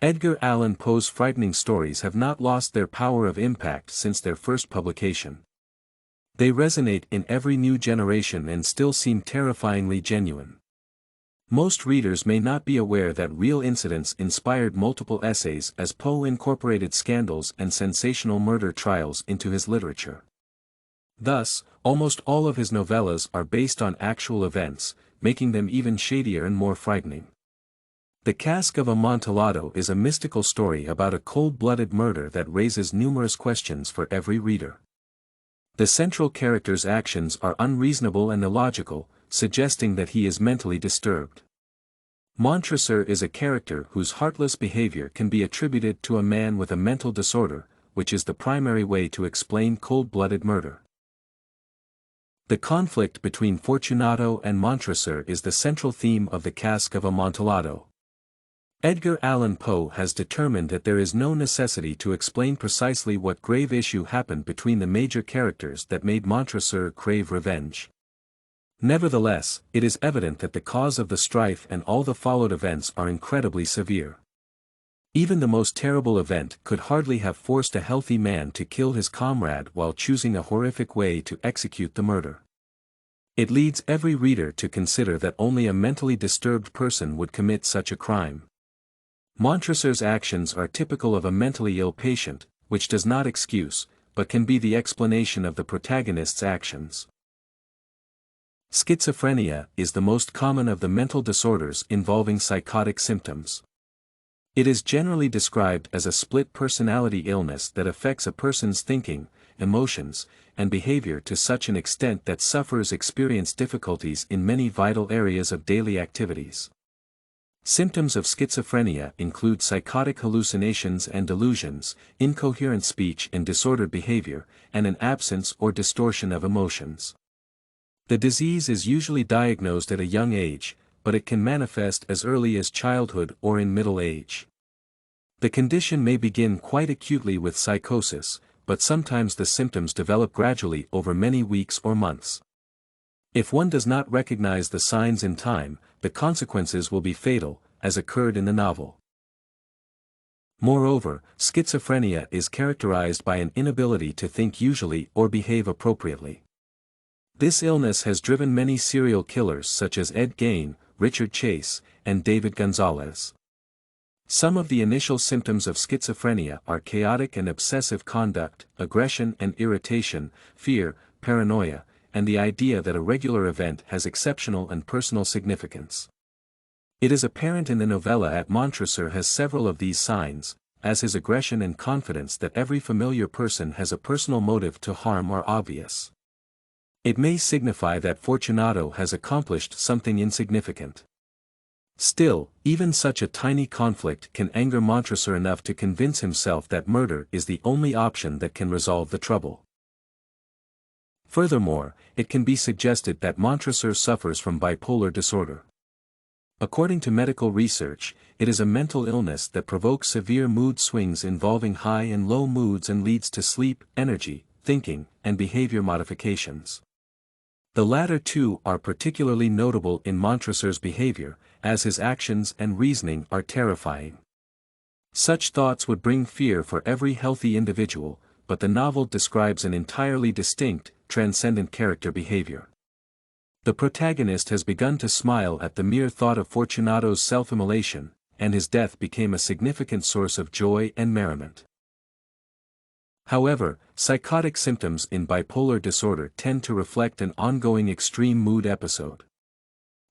Edgar Allan Poe's frightening stories have not lost their power of impact since their first publication. They resonate in every new generation and still seem terrifyingly genuine. Most readers may not be aware that real incidents inspired multiple essays, as Poe incorporated scandals and sensational murder trials into his literature. Thus, almost all of his novellas are based on actual events, making them even shadier and more frightening. The Cask of Amontillado is a mystical story about a cold-blooded murder that raises numerous questions for every reader. The central character's actions are unreasonable and illogical, suggesting that he is mentally disturbed. Montressor is a character whose heartless behavior can be attributed to a man with a mental disorder, which is the primary way to explain cold-blooded murder. The conflict between Fortunato and Montressor is the central theme of the Cask of Amontillado. Edgar Allan Poe has determined that there is no necessity to explain precisely what grave issue happened between the major characters that made Montressor crave revenge. Nevertheless, it is evident that the cause of the strife and all the followed events are incredibly severe. Even the most terrible event could hardly have forced a healthy man to kill his comrade while choosing a horrific way to execute the murder. It leads every reader to consider that only a mentally disturbed person would commit such a crime. Montressor's actions are typical of a mentally ill patient, which does not excuse, but can be the explanation of the protagonist's actions. Schizophrenia is the most common of the mental disorders involving psychotic symptoms. It is generally described as a split personality illness that affects a person's thinking, emotions, and behavior to such an extent that sufferers experience difficulties in many vital areas of daily activities. Symptoms of schizophrenia include psychotic hallucinations and delusions, incoherent speech and disordered behavior, and an absence or distortion of emotions. The disease is usually diagnosed at a young age, but it can manifest as early as childhood or in middle age. The condition may begin quite acutely with psychosis, but sometimes the symptoms develop gradually over many weeks or months. If one does not recognize the signs in time, the consequences will be fatal, as occurred in the novel. Moreover, schizophrenia is characterized by an inability to think usually or behave appropriately. This illness has driven many serial killers such as Ed Gein, Richard Chase, and David Gonzalez. Some of the initial symptoms of schizophrenia are chaotic and obsessive conduct, aggression and irritation, fear, paranoia, and the idea that a regular event has exceptional and personal significance. It is apparent in the novella that Montressor has several of these signs, as his aggression and confidence that every familiar person has a personal motive to harm are obvious. It may signify that Fortunato has accomplished something insignificant. Still, even such a tiny conflict can anger Montressor enough to convince himself that murder is the only option that can resolve the trouble. Furthermore, it can be suggested that Montressor suffers from bipolar disorder. According to medical research, it is a mental illness that provokes severe mood swings involving high and low moods and leads to sleep, energy, thinking, and behavior modifications. The latter two are particularly notable in Montressor's behavior, as his actions and reasoning are terrifying. Such thoughts would bring fear for every healthy individual, but the novel describes an entirely distinct, transcendent character behavior. The protagonist has begun to smile at the mere thought of Fortunato's self-immolation, and his death became a significant source of joy and merriment. However, psychotic symptoms in bipolar disorder tend to reflect an ongoing extreme mood episode.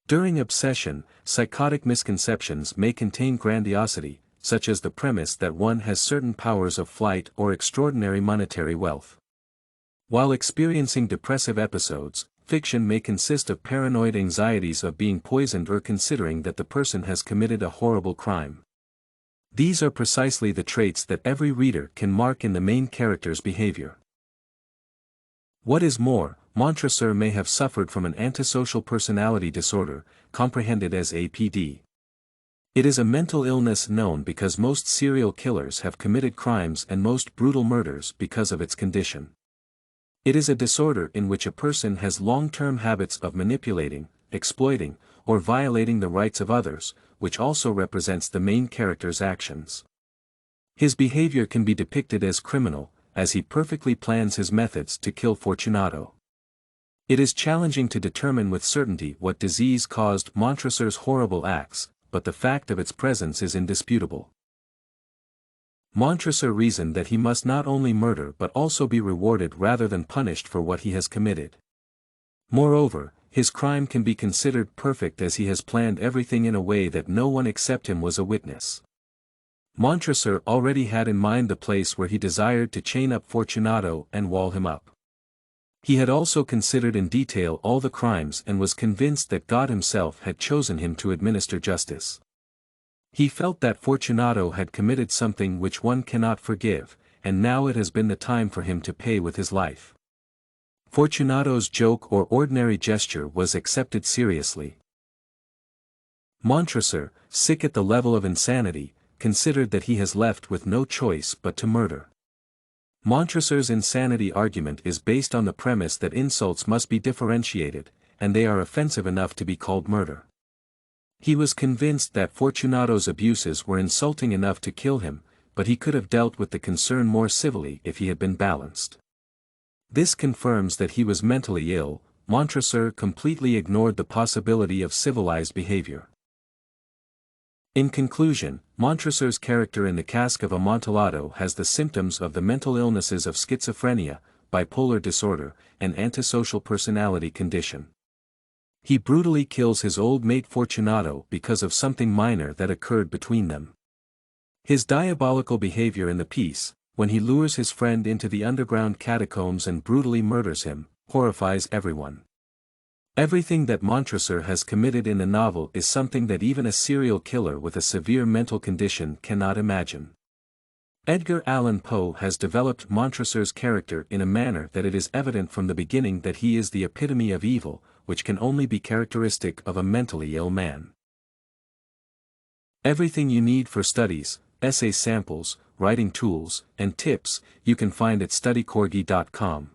During obsession, psychotic misconceptions may contain grandiosity, such as the premise that one has certain powers of flight or extraordinary monetary wealth. While experiencing depressive episodes, fiction may consist of paranoid anxieties of being poisoned or considering that the person has committed a horrible crime. These are precisely the traits that every reader can mark in the main character's behavior. What is more, Montressor may have suffered from an antisocial personality disorder, comprehended as APD. It is a mental illness known because most serial killers have committed crimes and most brutal murders because of its condition. It is a disorder in which a person has long-term habits of manipulating, exploiting, or violating the rights of others, which also represents the main character's actions. His behavior can be depicted as criminal, as he perfectly plans his methods to kill Fortunato. It is challenging to determine with certainty what disease caused Montressor's horrible acts, but the fact of its presence is indisputable. Montressor reasoned that he must not only murder but also be rewarded rather than punished for what he has committed. Moreover, his crime can be considered perfect as he has planned everything in a way that no one except him was a witness. Montressor already had in mind the place where he desired to chain up Fortunato and wall him up. He had also considered in detail all the crimes and was convinced that God himself had chosen him to administer justice. He felt that Fortunato had committed something which one cannot forgive, and now it has been the time for him to pay with his life. Fortunato's joke or ordinary gesture was accepted seriously. Montressor, sick at the level of insanity, considered that he has left with no choice but to murder. Montressor's insanity argument is based on the premise that insults must be differentiated, and they are offensive enough to be called murder. He was convinced that Fortunato's abuses were insulting enough to kill him, but he could have dealt with the concern more civilly if he had been balanced. This confirms that he was mentally ill. Montressor completely ignored the possibility of civilized behavior. In conclusion, Montressor's character in the Cask of Amontillado has the symptoms of the mental illnesses of schizophrenia, bipolar disorder, and antisocial personality condition. He brutally kills his old mate Fortunato because of something minor that occurred between them. His diabolical behavior in the piece, when he lures his friend into the underground catacombs and brutally murders him, horrifies everyone. Everything that Montressor has committed in the novel is something that even a serial killer with a severe mental condition cannot imagine. Edgar Allan Poe has developed Montressor's character in a manner that it is evident from the beginning that he is the epitome of evil, which can only be characteristic of a mentally ill man. Everything you need for studies, essay samples, writing tools, and tips, you can find at studycorgi.com.